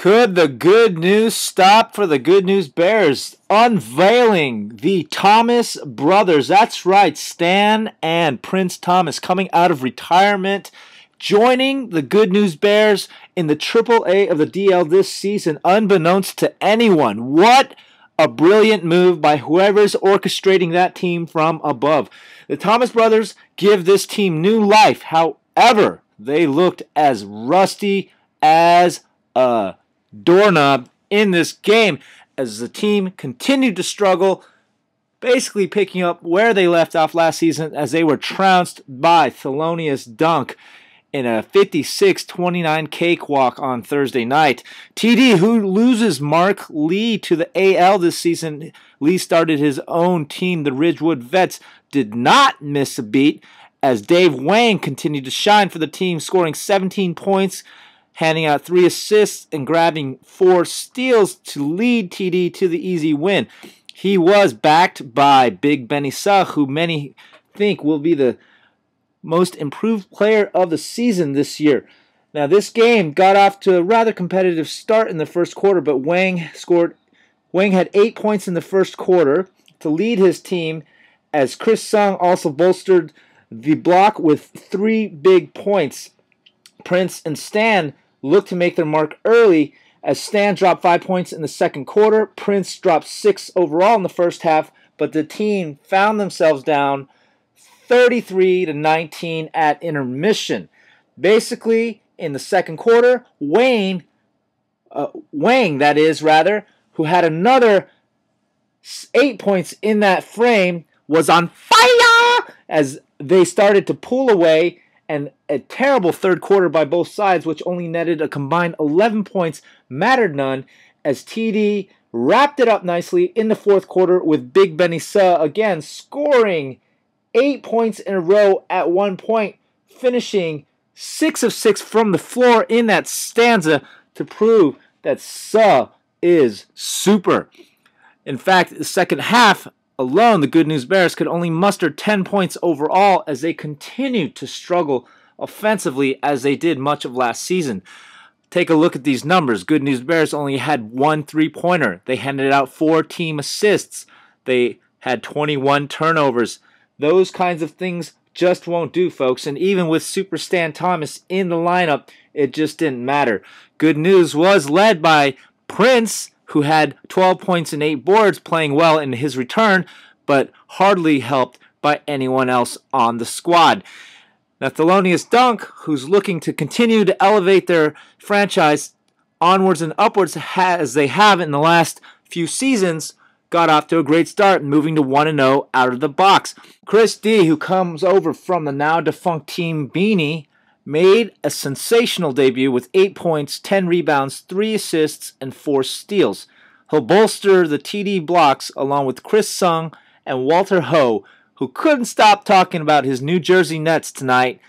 Could the good news stop for the Good News Bears? Unveiling the Thomas brothers. That's right, Stan and Prince Thomas coming out of retirement, joining the Good News Bears in the Triple-A of the DL this season, unbeknownst to anyone. What a brilliant move by whoever's orchestrating that team from above. The Thomas brothers give this team new life. However, they looked as rusty as a doorknob in this game as the team continued to struggle, basically picking up where they left off last season as they were trounced by Thelonious Dunk in a 56-29 cakewalk on Thursday night. TD, who loses Mark Lee to the AL this season, Lee started his own team, the Ridgewood Vets, did not miss a beat as Dave Wang continued to shine for the team, scoring 17 points, handing out 3 assists and grabbing 4 steals to lead TD to the easy win. He was backed by Big Benny Suh, who many think will be the most improved player of the season this year. Now, this game got off to a rather competitive start in the first quarter, but Wang had 8 points in the first quarter to lead his team, as Chris Sung also bolstered the block with 3 big points. Prince and Stan looked to make their mark early as Stan dropped 5 points in the second quarter. Prince dropped 6 overall in the first half, but the team found themselves down 33-19 at intermission. Basically, in the second quarter, Wang, who had another 8 points in that frame, was on fire as they started to pull away, and a terrible third quarter by both sides, which only netted a combined 11 points, mattered none, as TD wrapped it up nicely in the fourth quarter with Big Benny Suh again scoring 8 points in a row at one point, finishing 6 of 6 from the floor in that stanza to prove that Suh is super. In fact, the second half alone, the Good News Bears could only muster 10 points overall as they continued to struggle offensively as they did much of last season. Take a look at these numbers. Good News Bears only had 1 3-pointer. They handed out 4 team assists. They had 21 turnovers. Those kinds of things just won't do, folks. And even with Super Stan Thomas in the lineup, it just didn't matter. Good News was led by Prince, who had 12 points and 8 boards, playing well in his return, but hardly helped by anyone else on the squad. Now, Thelonious Dunk, who's looking to continue to elevate their franchise onwards and upwards as they have in the last few seasons, got off to a great start, moving to 1-0 out of the box. Chris D, who comes over from the now-defunct Team Beanie, made a sensational debut with 8 points, 10 rebounds, 3 assists, and 4 steals. He'll bolster the TD blocks along with Chris Sung and Walter Ho, who couldn't stop talking about his New Jersey Nets tonight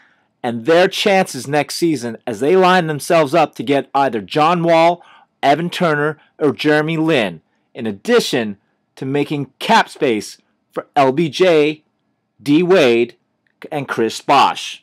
and their chances next season as they line themselves up to get either John Wall, Evan Turner, or Jeremy Lin, in addition to making cap space for LBJ, D. Wade, and Chris Bosh.